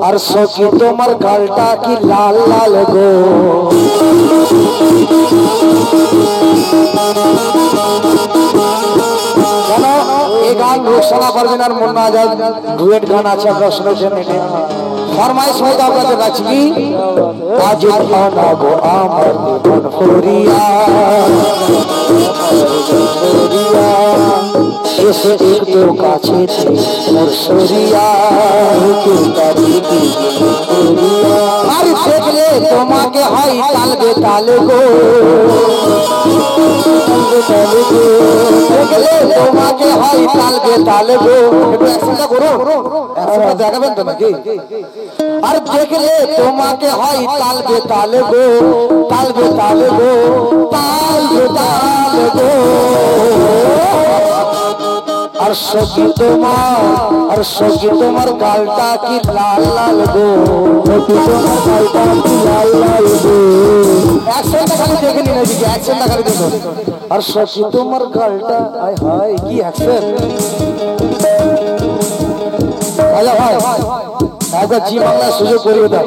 আর সখী তোমার গালটা কি লাল লাল গো। কেন এই গান রোকসানা পারভিনার মুন্না আজাদ ডুয়েট গান আছে, আপনারা শুনেছেন। ফরমাইশ হয়তো আপনাদের কাছে কি আজ ভানা গো আমার মন ফরিয়া এসে একটু কাছে মোর সরিয়া আর দেখলে তোমাকে হয় তালবে তালে গো, দেখলে তোমাকে হয় তালবে তালে গো। একটু অ্যাকশনটা করো, অ্যাকশনটা দেখাবেন তো নাকি? আর দেখলে তোমাকে হয় তালবে তালে গো, তালবে তালে গো, তালবে তালে গো। আর সখী তোমার, আর সখী তোমার গালটা কি লাল লাল গো, সখী তোমার গালটা কি লাল লাল গো। অ্যাকশনটা খালি দেখে নিন, এদিকে অ্যাকশনটা খালি দেখো। আর সখী তোমার গালটা, আয় হায় কি অ্যাকশন। আচ্ছা ভাই একবার জি বাংলা সুযোগ করিয়ে দাও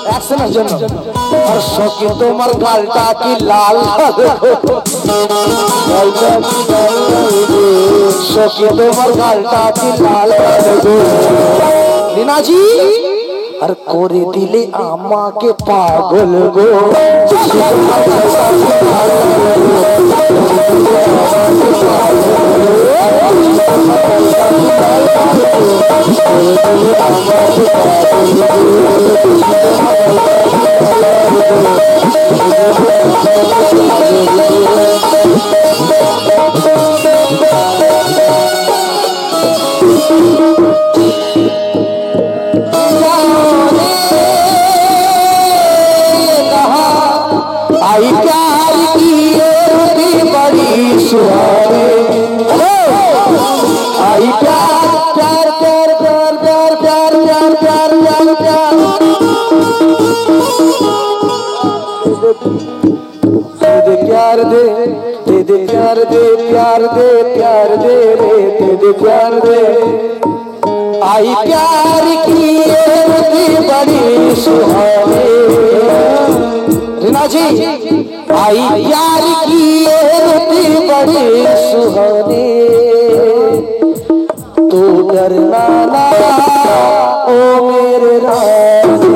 অ্যাকশনের জন্য। আর সখী তোমার গালটা কি লাল লাল গো, সখী তোমার গালটা কি লাল লাল গো। রিনাজি আর করে দিলে আমাকে পাগল গো, आई प्यार की बड़ी सुहानी, आई प्यार प्यार प्यार प्यार प्यार प्यार प्यार प्यार प्यार प्यार दे दे प्यार दे प्यार दे प्यार दे रे दे प्यार दे। आई प्यार की बड़ी सुहानी रीना जी, आई प्यार की रुती बड़ी सुहानी, तू डरना ना ओ मेरे रानी।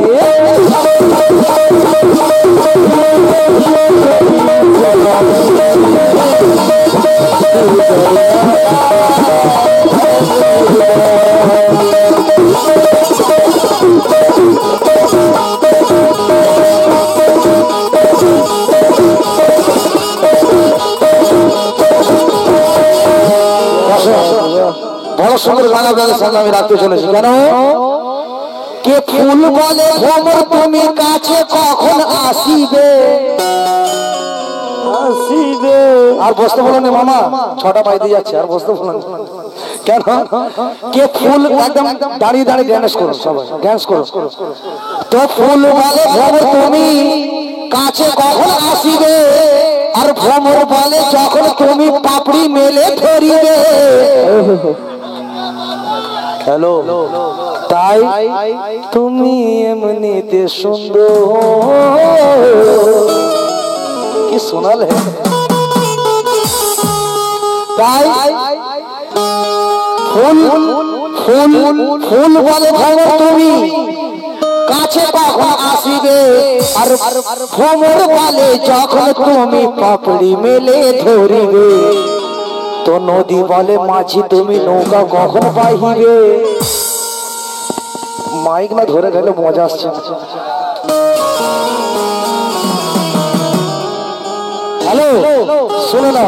বড় সুন্দর গান আপনাদের সামনে আমি রাখতে চলেছি। কেন কে ফুল বলে ভ্রমর তুমি কাছে কখন আসিবে, আসিবে। আর বসতে বলেন মামা, ছটা পাইতে যাচ্ছে, আর বসতে বলেন কেন? কে ফুল একদম দাঁড়িয়ে দাঁড়িয়ে ড্যান্স করো, সবাই ড্যান্স করো। তো ফুল বলে ভ্রমর তুমি কাছে কখন আসিবে, আর ভ্রমর বলে যখন তুমি পাপড়ি মেলে ধরিবে। হ্যালো, তাই তুমি এমনিতে সুন্দর, কি শোনালে। তাই ফুল ফুল ফুল বলে ভ্রমর তুমি কাছে কখন আসিবে, আর ভ্রমর বলে যখন তুমি পাপড়ি মেলে ধরিবে। তো নদী বলে মাঝি তুমি নৌকা কখন বাহিবে। মাইক না ধরে গেলে মজা আসছে। হ্যালো শুনো না,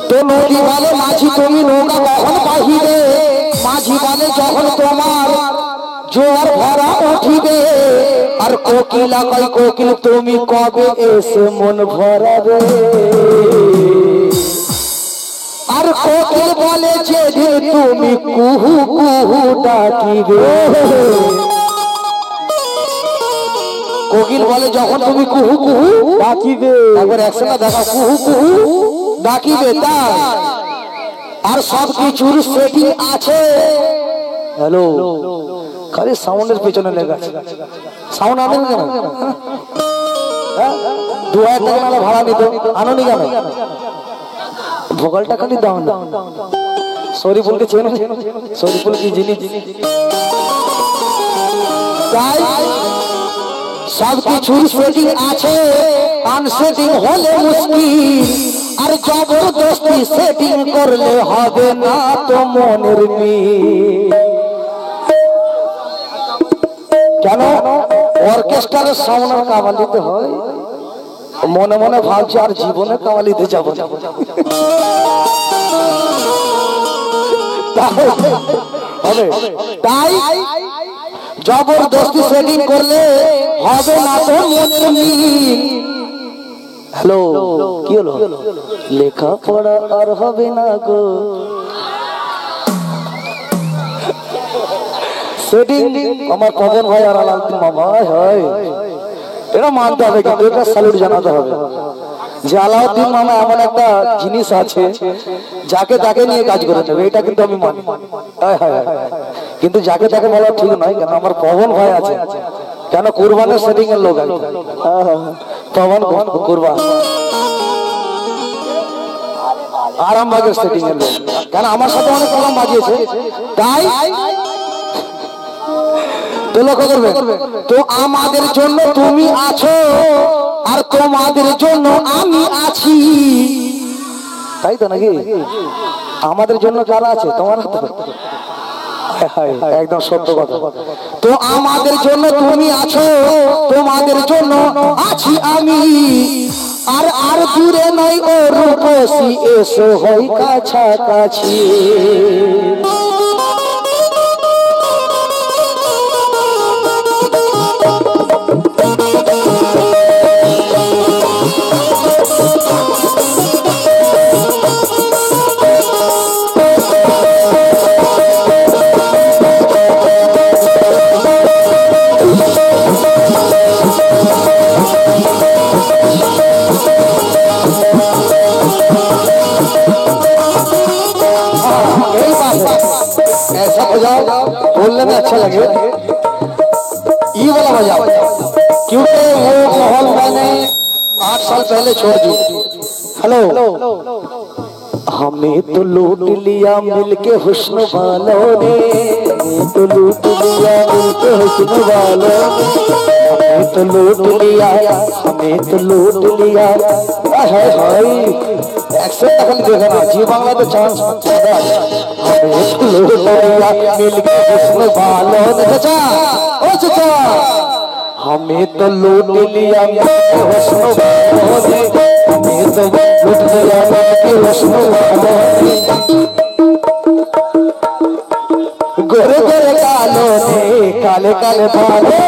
তো নদী বলে মাঝি তুমি নৌকা কখন বাহিবে, মাঝি বলে যখন তোমার জোয়ার ভরা উঠিবে। আর কোকিলা কয় কোকিল তুমি কবে এসে মন ভরাবে। আর কোকিল বলে যেদিন তুমি কুহু কুহু ডাকিবে। কোকিল বলে যখন তুমি কুহু কুহু ডাকিবে। একবার একসাথে দেখা, কুহু কুহু ডাকিবে। তাই আর সব কিছুর সেটিং আছে। হ্যালো, খালি সাউন্ডের পেছনে লেগে আছে। সাউন্ড আনেন কেন? 2000 টাকা নাহলে ভাড়া নিত, আনোনি কেন? ভোকালটা খালি দাও না। শরীফুলকে চেনো? শরীফুল কি জিনিস? তাই সব কিছুর সেটিং আছে, আনসেটিং হলে মুশকিল। আর জবরদস্তি সেটিং করলে হবে না তো মনের মিল। কেন? অর্কেস্ট্রারের সামনে কাওয়ালিতে হয়, মনে মনে ভাবছি আর জীবনে কাওয়ালিতে যাব না। তাই জবরদস্তি সেটিং করলে হবে না তো মনের মিল। হ্যালো, কি হলো? লেখাপড়া আর হবে না গো। সেটিং আমার পবন ভাই আর আলাউদ্দিন মামা হয়, এটা মানতে হবে, কিন্তু এটা স্যালুট জানাতে হবে যে আলাউদ্দিন মামা এমন একটা জিনিস আছে যাকে তাকে নিয়ে কাজ করে নেবে, এটা কিন্তু আমি মানি। কিন্তু যাকে তাকে বলা ঠিক নয়, কেন আমার পবন ভাই আছে, কেন কুরবানের সেটিং এর লোক আছে। পবন কুরবান আরামবাগের সেটিং এর লোক, কেন আমার সাথে অনেক কলম বাজিয়েছে। তাই তো লক্ষ্য করবে, তো আমাদের জন্য তুমি আছো আর তোমাদের জন্য আমি আছি, তাই তো নাকি? আমাদের জন্য যারা আছে তোমার তো একদম সত্য কথা। তো আমাদের জন্য তুমি আছো, তোমাদের জন্য আছি আমি। আর আর দূরে নয় ও রূপসী, এসো হই কাছাকাছি। ऐसा बजाओ बोलने में अच्छा लगे, ये वाला बजाओ, क्योंकि वो माहौल मैंने 8 साल पहले छोड़ दी। हेलो, हमें तो लूट लिया मिलके हुस्न वालों ने, हमें तो लूट लिया मिलके हुस्न वालों ने, हमें तो लूट लिया, हमें तो लूट लिया। हाय हाय, एक्सेंट तक देखना जी, बांग्ला तो चांस ज्यादा है। हमें तो लूट लिया मिलके हुस्न वालों ने, चाचा ओ चाचा, हमें तो लूट लिया मिलके हुस्न वालों ने, हमें तो लूट लिया मिलके हुस्न वालों ने। गोरे गोरे कालों ने, काले काले बालों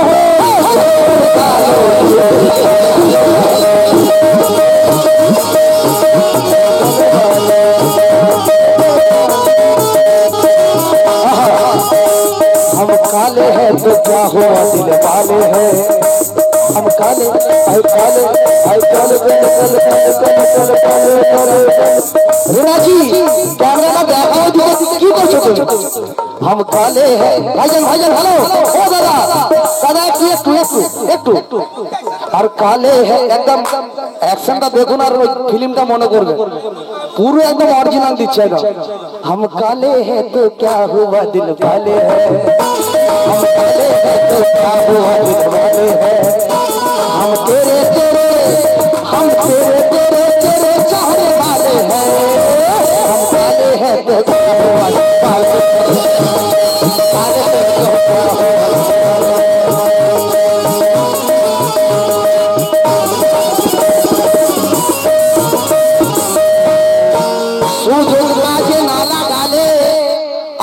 हम काले हैं तो क्या हुआ दिल वाले हैं, हम काले आए काले आए काले काले काले काले काले काले रीनाजी कैमरा में देखाओ दिखे की करছো তুমি? हम काले हैं भाईजान, भाईजान हेलो, ओ दादा दादा একটু আর কালে হ্যাঁ, একদম অ্যাকশনটা দেখুন আর ওই ফিল্মটা মনে করবে, পুরো একদম অরিজিনাল দিচ্ছে একদম। हम काले हैं तो क्या हुआ दिल वाले हैं, हम काले हैं तो क्या हुआ दिल वाले हैं, हम तेरे तेरे हम तेरे तेरे तेरे चाहने वाले हैं, हम काले हैं तो क्या हुआ दिल वाले हैं, काले हैं तो क्या हुआ।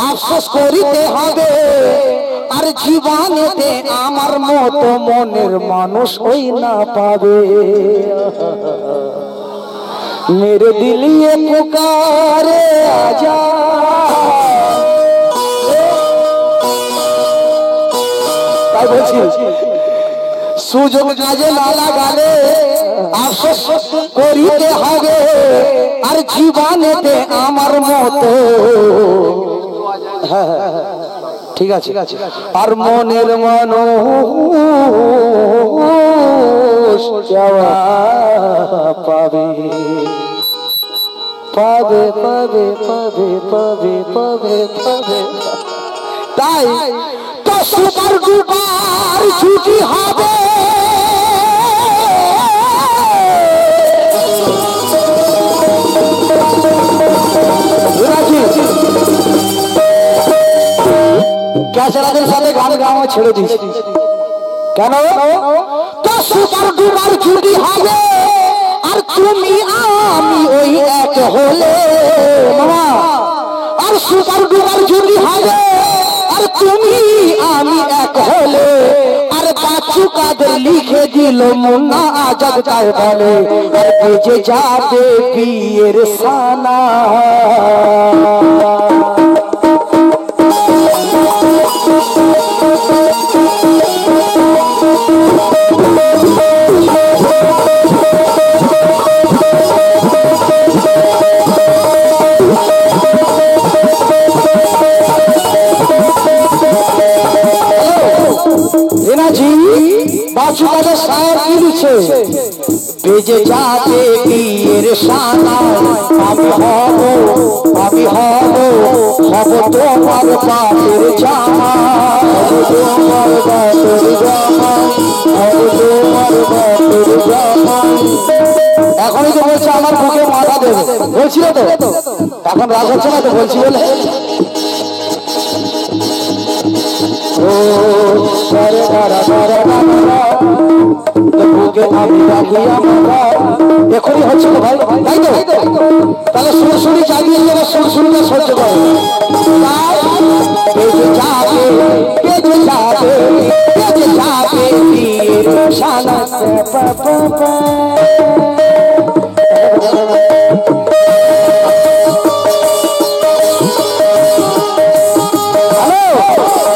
আফসোস করিতে হবে আর জীবনেতে আমার মতো মনের মানুষ ওই না পাবে। मेरे दिल ये पुकारे आजा, তাই বলছি সুযোগ কাজে না লাগালে আফসোস করিতে হবে আর জীবনেতে আমার মতো ঠিক আছে আর মনের মানুষ পাবে পাবে পাবে পাবে পাবে পাবে পাবে তাই তো সুপার ডুপার ছুটি হবে ক্যাসেরাদের সাথে গান গাওয়া ছেড়ে দিয়েছি কেন তো সুপার ডুপার ছুটি হবে আর তুমি আমি ওই এক হলে মামা আর সুপার ডুপার ছুটি হবে আর তুমি আমি এক হলে আর বাচ্চু কাদের লিখে দিল মুন্না আজাদ তাই বলে আর বেজে যাবে বিয়ের সানা বাচ্চু কাদের সার কি লিখছে বেজে যাবে বিয়ের সানা আমি হব তোমার বাপের জামা তোমার বাপের জামা তোমার বাপের জামা এখনই তো বলছে আমার বুকে মাথা দেবে বলছিল তো এখন রাগ হচ্ছে না তো বলছি বলে এখনই হচ্ছে তো ভাই তাই তো তাহলে সুরসুরি চালিয়ে যাবে সুরসুরিটা সহ্য করে বেজে যাবে বেজে যাবে বেজে যাবে সানা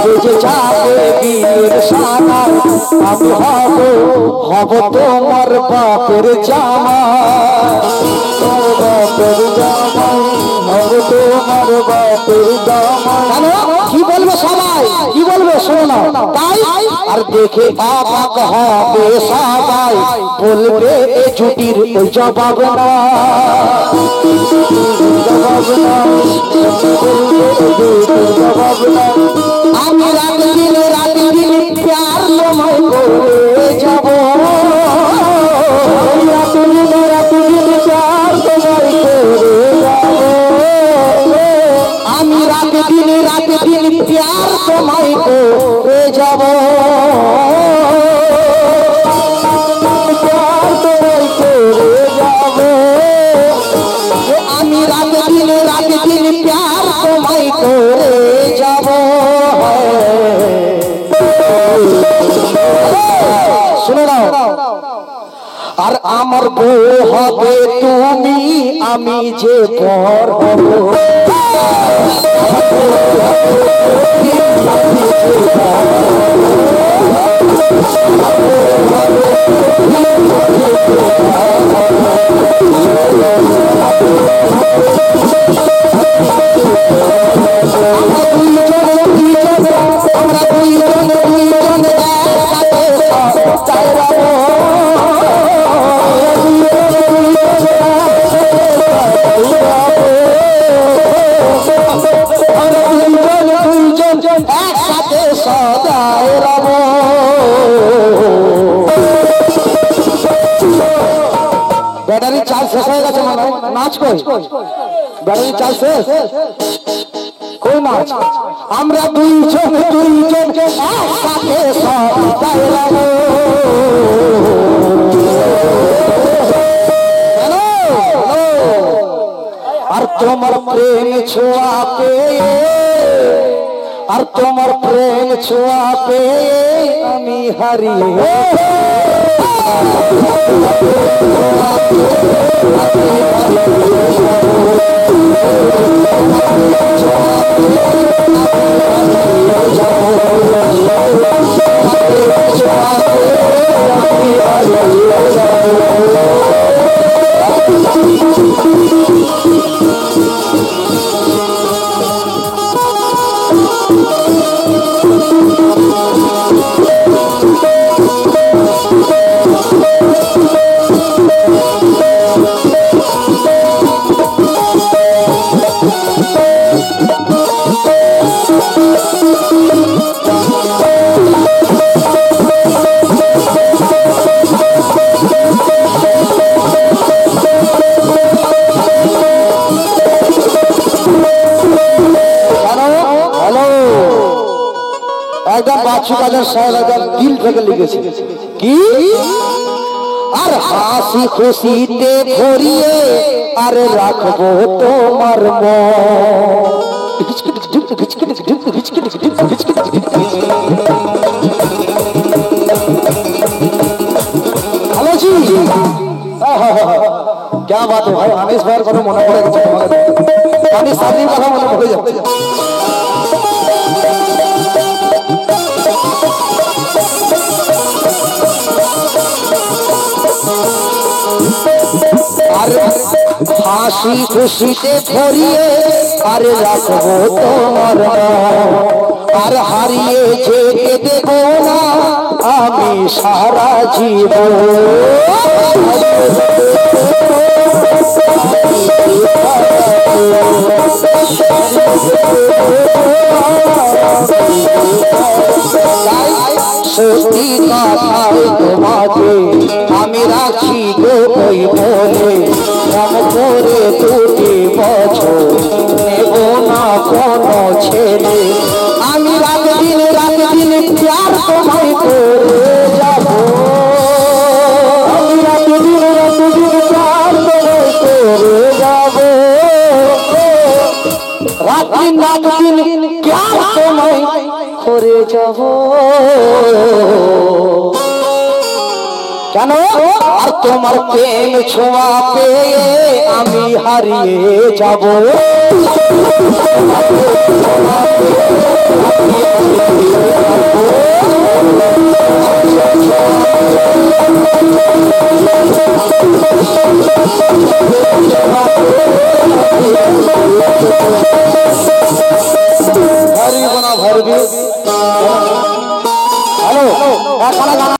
বেজে যাবে বিয়ের সানা আমি হব তোমার বাপের জামা বাপের জামা হব তোমার বাপের জামা কি বলবে সবাই কি বলবে শোনো না তাই আর দেখে অবাক হবে সবাই বলবে এ জুটির ওই জবাব না জবাব না জবাব না আমি রাত দিন প্যার তোমায় করে যাব রাত দিন প্যার তোমায় করে যাব আমি রাত দিন প্যার তোমায় করে যাব প্যার তোমায় করে যাব আমি রাত দিন প্যার তোমায় করে যাব শুনে নাও আর আমার বউ হবে তুমি আমি যে পর হব একসাথে সদায় রব ব্যাটারি চার্জ শেষ হয়ে গেছে নাচ কই ব্যাটারি চার্জ শেষ কই নাচ আমরা দুইজন একসাথে সদায় রব আর তোমার প্রেম ছোঁয়া পেয়ে আর তোমার প্রেম ছোঁয়া পেয়ে আমি হারিয়ে একদম বাচ্চু কাদের সাহেব একদম দিল থেকে লিখেছে কি আর হাসি খুশিতে ভরিয়ে আর রাখবো তোমার हेलो जी क्या बात है भाई अनिश भाई को मन पड़े अनिश शादी का मन पड़े जाते अरे হাসি খুশিতে ভরিয়ে আরে রাখবো তোমার আর হারিয়ে যেতে দেব না আমি সারা জীবন সত্যি কথাই তোমাকে আমি রাখি গো ওই বলে মন করে দুটি বছর নেব না কোনো ছেলে আমি রাত দিন প্যার তোমায় করে যাব আমি রাত দিন প্যার তোমায় করে যাব রাত দিন প্যার তোমায় করে যাব কেন আর তোমার প্রেম ছোঁয়া পেয়ে আমি হারিয়ে যাব